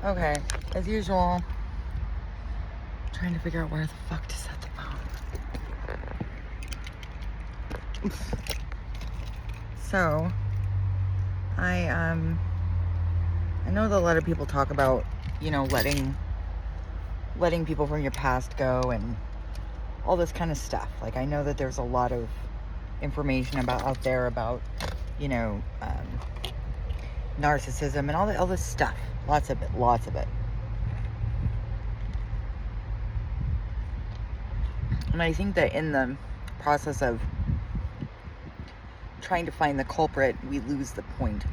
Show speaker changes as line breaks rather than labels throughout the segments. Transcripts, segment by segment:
Okay, as usual, trying to figure out where the fuck to set the phone. So, I know that a lot of people talk about, letting people from your past go and all this kind of stuff. Like, I know that there's a lot of information out there about, narcissism and all this stuff. Lots of it. And I think that in the process of trying to find the culprit, we lose the point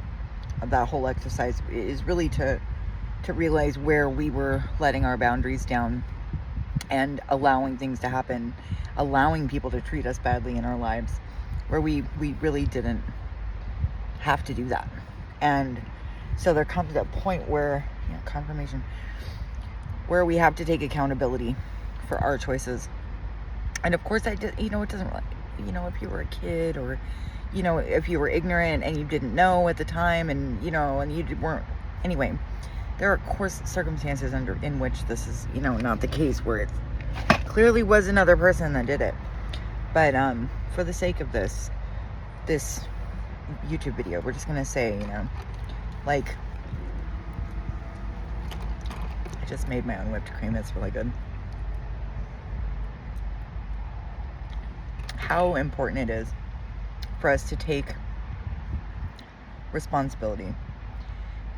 of that whole exercise. Is really to realize where we were letting our boundaries down and allowing things to happen, allowing people to treat us badly in our lives, where we really didn't have to do that. And so there comes a point where, confirmation, where we have to take accountability for our choices. And of course, it doesn't, if you were a kid or, if you were ignorant and you didn't know at the time and, and you weren't, anyway, there are, of course, circumstances in which this is, not the case, where it clearly was another person that did it. But for the sake of this YouTube video, we're just going to say, I just made my own whipped cream. It's really good. How important it is for us to take responsibility,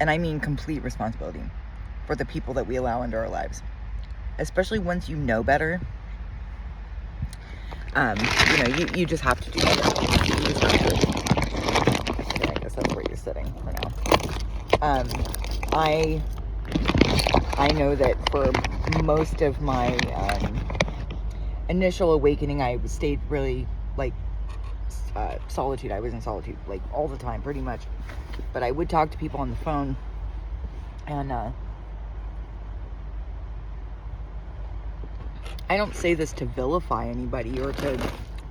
and I mean complete responsibility, for the people that we allow into our lives, especially once you know better. You just have to do better. You just have to. Okay, I guess that's where you're sitting for now. I know that for most of my initial awakening, I stayed really solitude. I was in solitude all the time, pretty much. But I would talk to people on the phone, and I don't say this to vilify anybody or to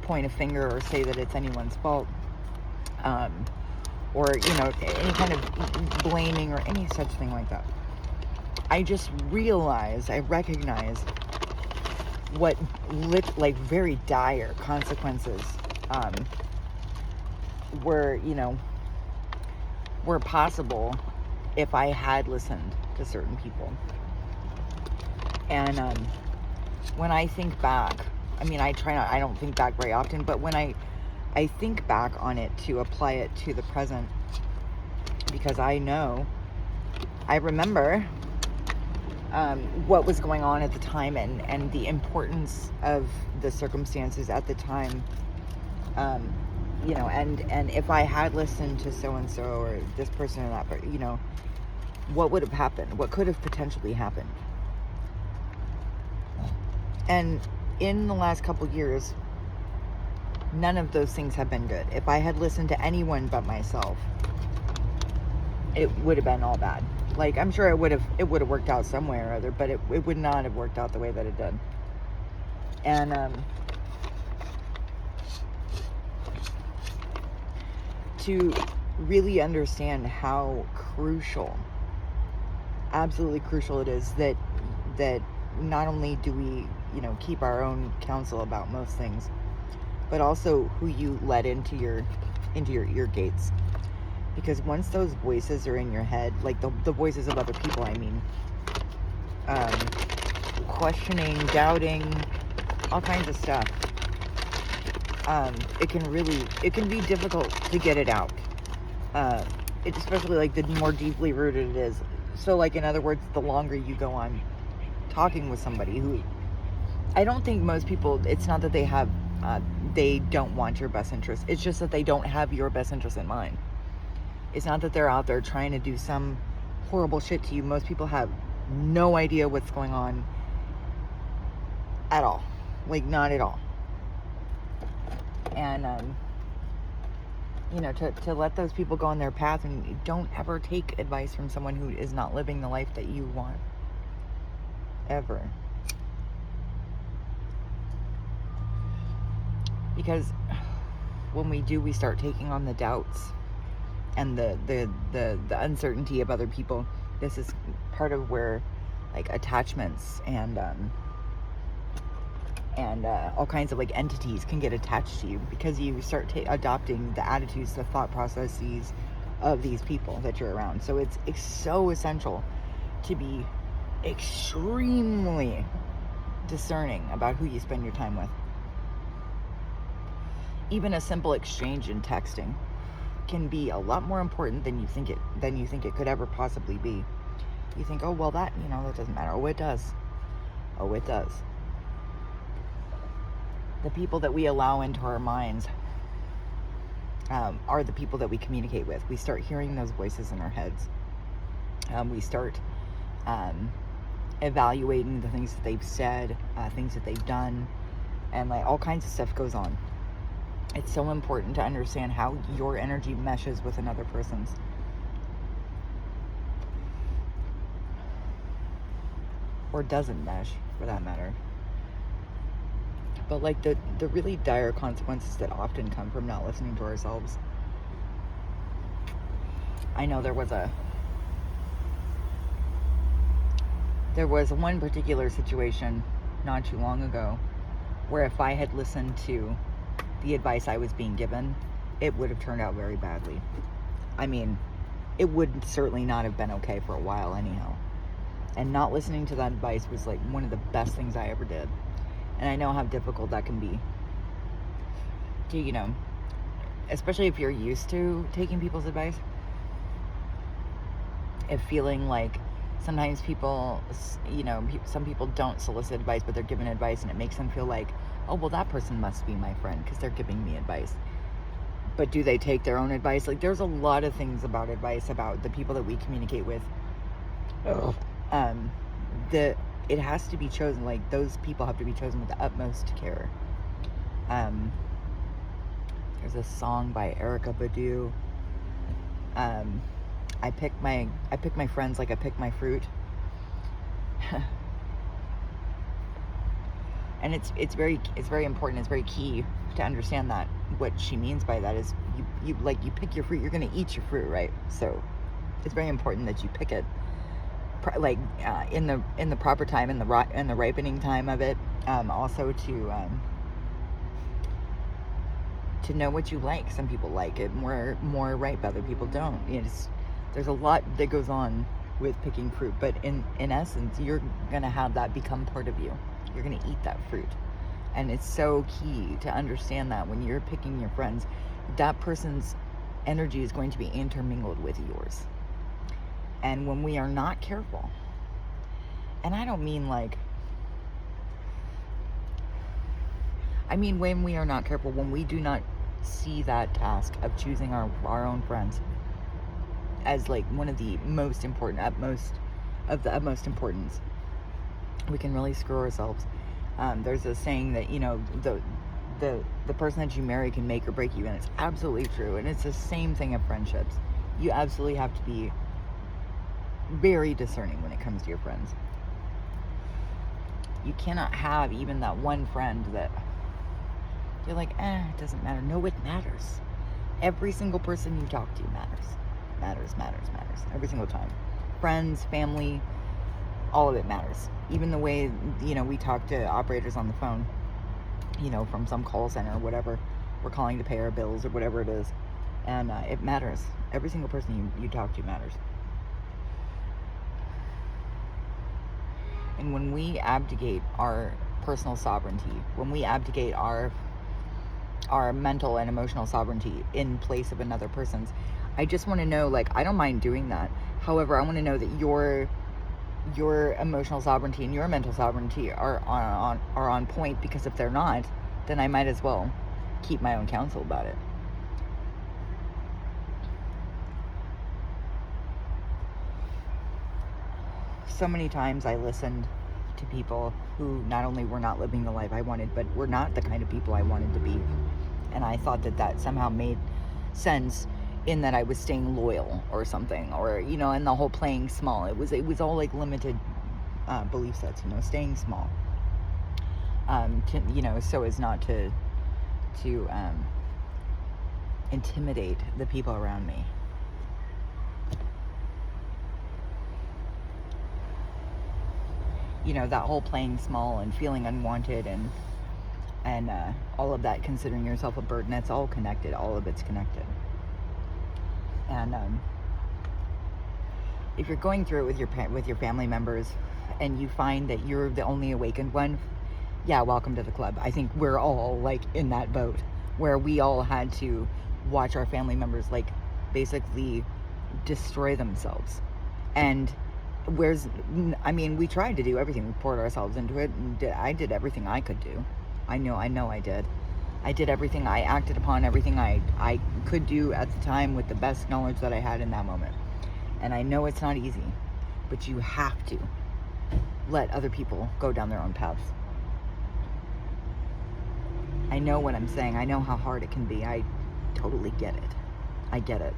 point a finger or say that it's anyone's fault, or any kind of blaming or any such thing like that. I just recognize what very dire consequences were possible if I had listened to certain people. And when I think back, I don't think back very often, but when I think back on it to apply it to the present, because I remember what was going on at the time and the importance of the circumstances at the time, and if I had listened to so-and-so or this person or that, but what would have happened? What could have potentially happened? And in the last couple years, none of those things have been good. If I had listened to anyone but myself, it would have been all bad. I'm sure it would have worked out some way or other, but it would not have worked out the way that it did. And to really understand how crucial, absolutely crucial it is that not only do we, keep our own counsel about most things, but also who you let into your ear gates. Because once those voices are in your head, the voices of other people, questioning, doubting, all kinds of stuff, it can be difficult to get it out. Especially the more deeply rooted it is. So in other words, the longer you go on talking with somebody who, I don't think most people, it's not that they don't want your best interest. It's just that they don't have your best interest in mind. It's not that they're out there trying to do some horrible shit to you. Most people have no idea what's going on at all. Not at all. And, to let those people go on their path, and you don't ever take advice from someone who is not living the life that you want. Ever. Because when we do, we start taking on the doubts and the uncertainty of other people, This is part of where like attachments and all kinds of like entities can get attached to you, because you start adopting the attitudes, the thought processes of these people that you're around. So it's so essential to be extremely discerning about who you spend your time with. Even a simple exchange in texting can be a lot more important than you think it could ever possibly be. You think, oh well, that that doesn't matter. Oh, it does. Oh, it does. The people that we allow into our minds are the people that we communicate with. We start hearing those voices in our heads. We start evaluating the things that they've said, things that they've done, and like all kinds of stuff goes on. It's so important to understand how your energy meshes with another person's. Or doesn't mesh, for that matter. But like the really dire consequences that often come from not listening to ourselves. I know there was one particular situation not too long ago where if I had listened to the advice I was being given, it would have turned out very badly. I mean, it would certainly not have been okay for a while anyhow. And not listening to that advice was like one of the best things I ever did. And I know how difficult that can be to, especially if you're used to taking people's advice. If feeling like sometimes people, some people don't solicit advice, but they're given advice and it makes them feel like, oh, well, that person must be my friend because they're giving me advice. But do they take their own advice? Like, there's a lot of things about advice, about the people that we communicate with. It has to be chosen, like those people have to be chosen with the utmost care. There's a song by Erykah Badu. I pick my friends like I pick my fruit. And it's very important. It's very key to understand that what she means by that is you pick your fruit. You're going to eat your fruit, right? So it's very important that you pick it in the proper time, in the ripening time of it. Also to know what you like. Some people like it more ripe, other people don't. There's a lot that goes on with picking fruit, but in essence, you're gonna have that become part of you. You're gonna eat that fruit, and it's so key to understand that when you're picking your friends, that person's energy is going to be intermingled with yours. And when we are not careful, and I don't mean when we are not careful, when we do not see that task of choosing our own friends as like one of the most important, of the utmost importance, we can really screw ourselves. There's a saying that, the person that you marry can make or break you, and it's absolutely true. And it's the same thing of friendships. You absolutely have to be very discerning when it comes to your friends. You cannot have even that one friend that you're like, it doesn't matter. No, it matters. Every single person you talk to matters. Matters. Every single time. Friends, family, all of it matters. Even the way, we talk to operators on the phone, from some call center or whatever. We're calling to pay our bills or whatever it is. And it matters. Every single person you talk to matters. And when we abdicate our personal sovereignty, when we abdicate our mental and emotional sovereignty in place of another person's, I just want to know, I don't mind doing that. However, I want to know that your emotional sovereignty and your mental sovereignty are on point, because if they're not, then I might as well keep my own counsel about it. So many times I listened to people who not only were not living the life I wanted, but were not the kind of people I wanted to be. And I thought that somehow made sense, in that I was staying loyal or something, or, and the whole playing small. It was all like limited belief sets, staying small, so as not to intimidate the people around me. you know, that whole playing small and feeling unwanted and all of that, considering yourself a burden, it's all connected. All of it's connected. And if you're going through it with your family members and you find that you're the only awakened one, yeah, welcome to the club. I think we're all like in that boat where we all had to watch our family members like basically destroy themselves. And we tried to do everything. We poured ourselves into it, and I did everything I could do. I know I did. I did everything. I acted upon everything I could do at the time with the best knowledge that I had in that moment. And I know it's not easy, but you have to let other people go down their own paths. I know what I'm saying. I know how hard it can be. I totally get it. I get it.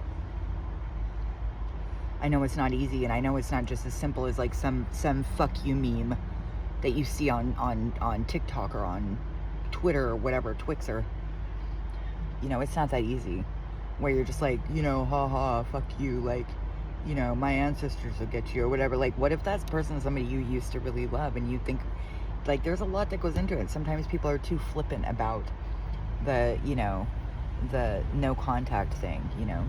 I know it's not easy, and I know it's not just as simple as like some fuck you meme that you see on TikTok or on Twitter or whatever, Twixer. You know, it's not that easy. Where you're just like, you know, haha, fuck you, like, you know, my ancestors will get you or whatever. Like, what if that person is somebody you used to really love, and you think, like, there's a lot that goes into it. Sometimes people are too flippant about the, you know, the no contact thing, you know.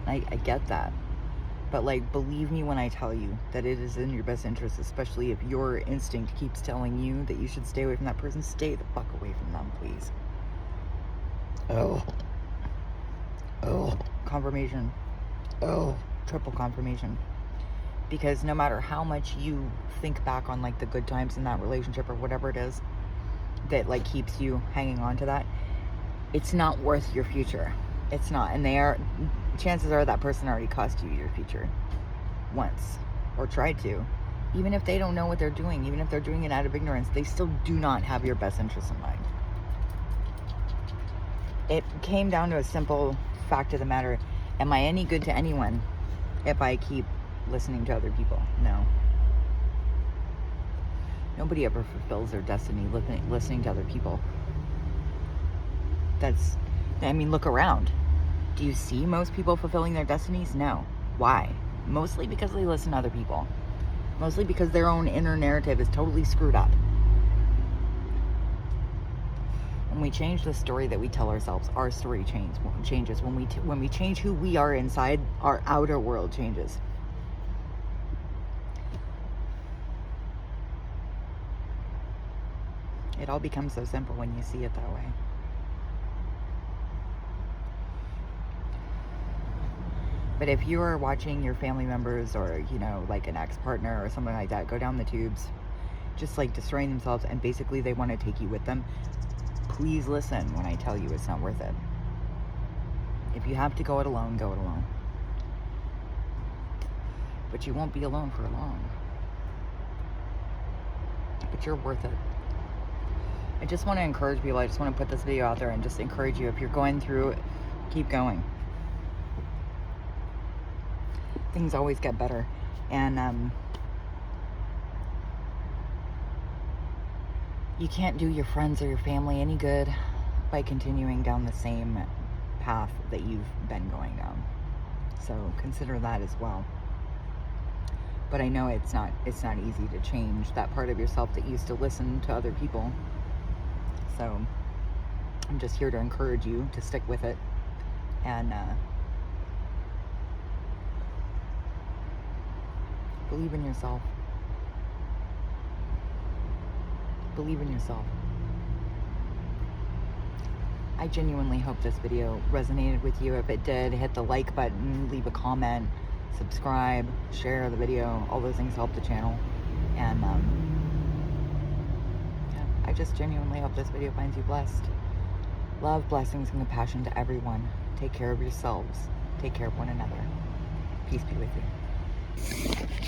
I get that. But, like, believe me when I tell you that it is in your best interest, especially if your instinct keeps telling you that you should stay away from that person. Stay the fuck away from them, please. Oh. Confirmation. Triple confirmation. Because no matter how much you think back on, like, the good times in that relationship or whatever it is that, like, keeps you hanging on to that, it's not worth your future. It's not. And chances are that person already cost you your future once, or tried to. Even if they don't know what they're doing, even if they're doing it out of ignorance, they still do not have your best interest in mind. It came down to a simple fact of the matter. Am I any good to anyone if I keep listening to other people? No. Nobody ever fulfills their destiny listening to other people. Look around. Do you see most people fulfilling their destinies? No. Why? Mostly because they listen to other people. Mostly because their own inner narrative is totally screwed up. When we change the story that we tell ourselves, our story changes. When we change who we are inside, our outer world changes. It all becomes so simple when you see it that way. But if you are watching your family members or, you know, like an ex-partner or something like that go down the tubes, just like destroying themselves, and basically they want to take you with them, please listen when I tell you it's not worth it. If you have to go it alone, go it alone. But you won't be alone for long. But you're worth it. I just want to encourage people. I just want to put this video out there and just encourage you. If you're going through it, keep going. Things always get better. And you can't do your friends or your family any good by continuing down the same path that you've been going down. So consider that as well. But I know it's not easy to change that part of yourself that used to listen to other people. So I'm just here to encourage you to stick with it and believe in yourself. Believe in yourself. I genuinely hope this video resonated with you. If it did, hit the like button, leave a comment, subscribe, share the video. All those things help the channel. And I just genuinely hope this video finds you blessed. Love, blessings, and compassion to everyone. Take care of yourselves. Take care of one another. Peace be with you.